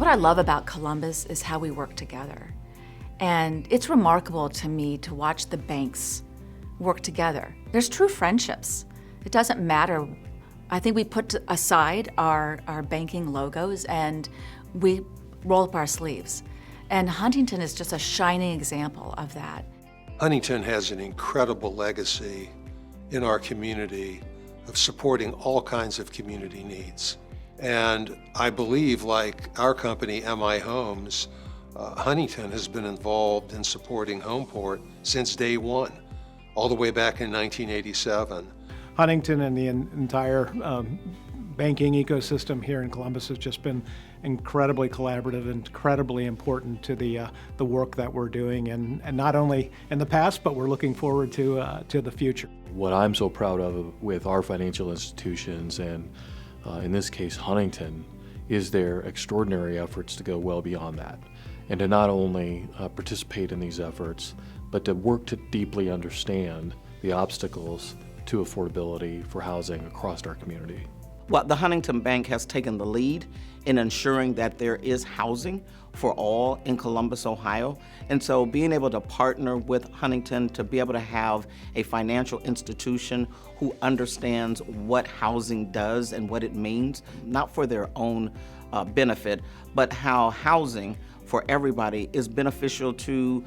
I love about Columbus is how we work together. And it's remarkable to me to watch the banks work together. There's true friendships. It doesn't matter. I think we put aside our banking logos and we roll up our sleeves. And Huntington is just a shining example of that. Huntington has an incredible legacy in our community of supporting all kinds of community needs. And I believe, like our company, MI Homes, Huntington has been involved in supporting Homeport since day one, all the way back in 1987. Huntington and the entire banking ecosystem here in Columbus has just been incredibly collaborative and incredibly important to the work that we're doing, and not only in the past, but we're looking forward to the future. What I'm so proud of with our financial institutions, and in this case Huntington, is their extraordinary efforts to go well beyond that, and to not only participate in these efforts, but to work to deeply understand the obstacles to affordability for housing across our community. Well, the Huntington Bank has taken the lead in ensuring that there is housing for all in Columbus, Ohio. And so being able to partner with Huntington to be able to have a financial institution who understands what housing does and what it means, not for their own benefit, but how housing for everybody is beneficial to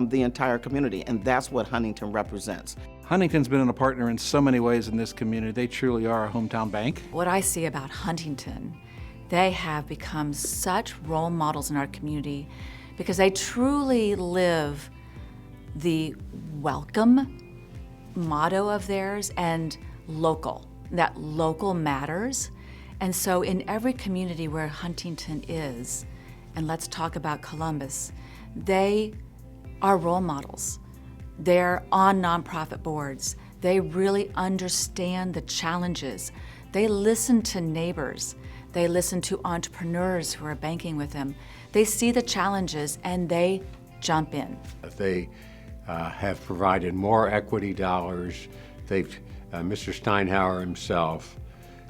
the entire community. And that's what Huntington represents. Huntington's been a partner in so many ways in this community. They truly are a hometown bank. What I see about Huntington, they have become such role models in our community because they truly live the welcome motto of theirs and local, that local matters. And so in every community where Huntington is, and let's talk about Columbus, they are role models. They're on nonprofit boards. They really understand the challenges. They listen to neighbors. They listen to entrepreneurs who are banking with them. They see the challenges and they jump in. They have provided more equity dollars. Mr. Steinhauer himself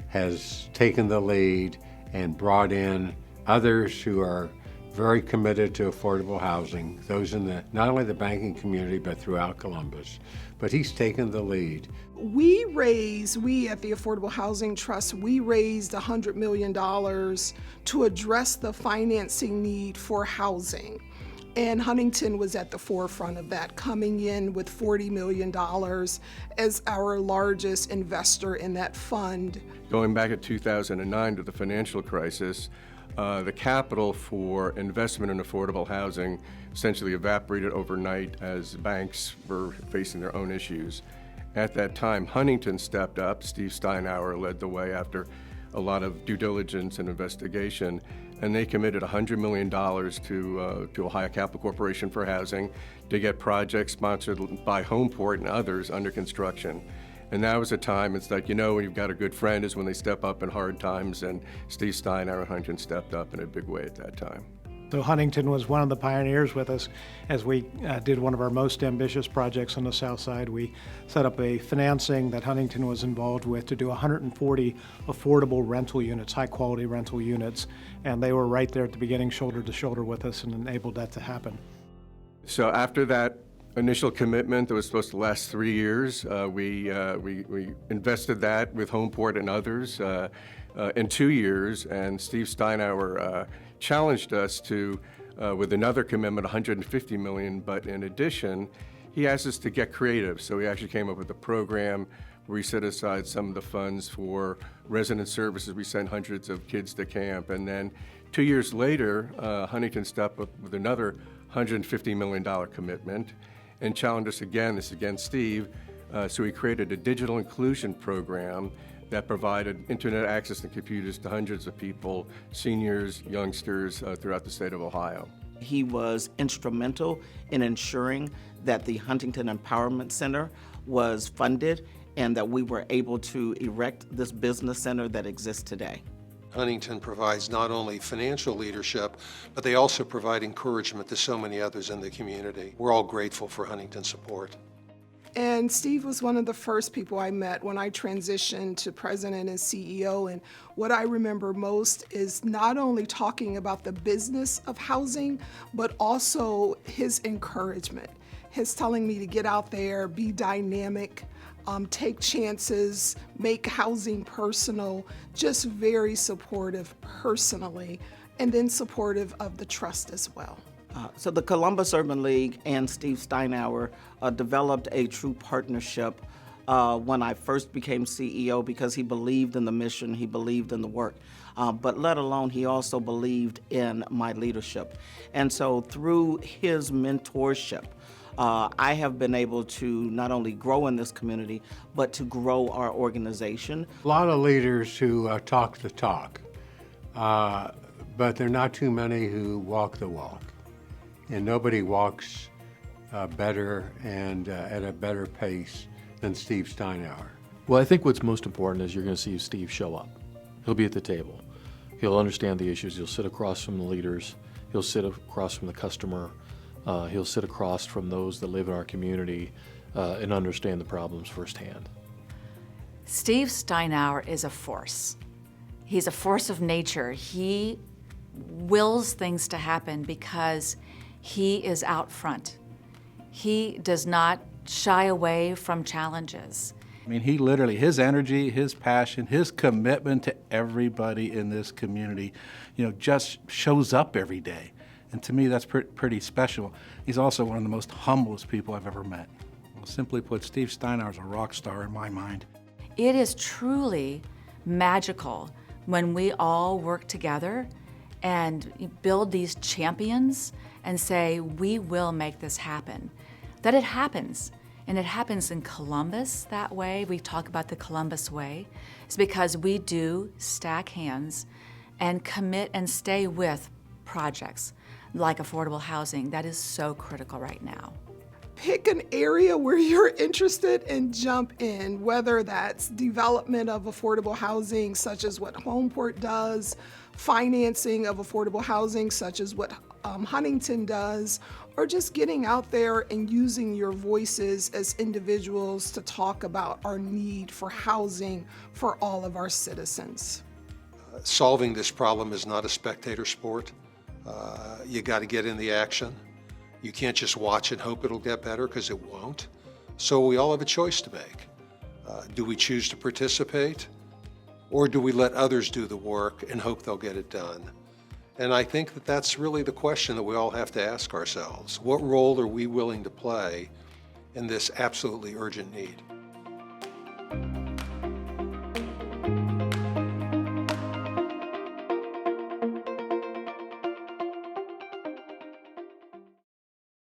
has taken the lead and brought in others who are very committed to affordable housing, those in not only the banking community, but throughout Columbus. But he's taken the lead. We at the Affordable Housing Trust, we raised $100 million to address the financing need for housing. And Huntington was at the forefront of that, coming in with $40 million as our largest investor in that fund. Going back to 2009 to the financial crisis, the capital for investment in affordable housing essentially evaporated overnight as banks were facing their own issues. At that time, Huntington stepped up. Steve Steinhauer led the way after a lot of due diligence and investigation, and they committed $100 million to Ohio Capital Corporation for Housing to get projects sponsored by Homeport and others under construction. And that was a time, it's like, when you've got a good friend is when they step up in hard times, and Steve Steinhauer and Huntington stepped up in a big way at that time. So Huntington was one of the pioneers with us as we did one of our most ambitious projects on the south side. We set up a financing that Huntington was involved with to do 140 affordable rental units, high quality rental units, and they were right there at the beginning, shoulder to shoulder with us, and enabled that to happen. So after that initial commitment that was supposed to last 3 years, we invested that with Homeport and others in 2 years, and Steve Steinhauer challenged us to, with another commitment, $150 million, but in addition, he asked us to get creative. So we actually came up with a program where we set aside some of the funds for resident services. We sent hundreds of kids to camp, and then 2 years later, Huntington stepped up with another $150 million commitment and challenged us again, this again Steve, so we created a digital inclusion program that provided internet access and computers to hundreds of people, seniors, youngsters throughout the state of Ohio. He was instrumental in ensuring that the Huntington Empowerment Center was funded and that we were able to erect this business center that exists today. Huntington provides not only financial leadership, but they also provide encouragement to so many others in the community. We're all grateful for Huntington's support. And Steve was one of the first people I met when I transitioned to president and CEO. And what I remember most is not only talking about the business of housing, but also his encouragement, his telling me to get out there, be dynamic, take chances, make housing personal, just very supportive personally, and then supportive of the trust as well. So the Columbus Urban League and Steve Steinhauer developed a true partnership when I first became CEO because he believed in the mission, he believed in the work, but let alone he also believed in my leadership. And so through his mentorship, I have been able to not only grow in this community, but to grow our organization. A lot of leaders who talk the talk, but there are not too many who walk the walk. And nobody walks better and at a better pace than Steve Steinhauer. Well, I think what's most important is you're going to see Steve show up. He'll be at the table. He'll understand the issues. He'll sit across from the leaders. He'll sit across from the customer. He'll sit across from those that live in our community and understand the problems firsthand. Steve Steinhauer is a force. He's a force of nature. He wills things to happen because he is out front. He does not shy away from challenges. I mean, he literally, his energy, his passion, his commitment to everybody in this community, just shows up every day. And to me, that's pretty special. He's also one of the most humblest people I've ever met. Well, simply put, Steve Steinhauer is a rock star in my mind. It is truly magical when we all work together and build these champions and say, we will make this happen. That it happens. And it happens in Columbus that way. We talk about the Columbus way. It's because we do stack hands and commit and stay with projects like affordable housing. That is so critical right now. Pick an area where you're interested and jump in, whether that's development of affordable housing, such as what Homeport does, financing of affordable housing, such as what Huntington does, or just getting out there and using your voices as individuals to talk about our need for housing for all of our citizens. Solving this problem is not a spectator sport. You got to get in the action. You can't just watch and hope it'll get better, because it won't. So we all have a choice to make. Do we choose to participate, or do we let others do the work and hope they'll get it done? And I think that that's really the question that we all have to ask ourselves. What role are we willing to play in this absolutely urgent need?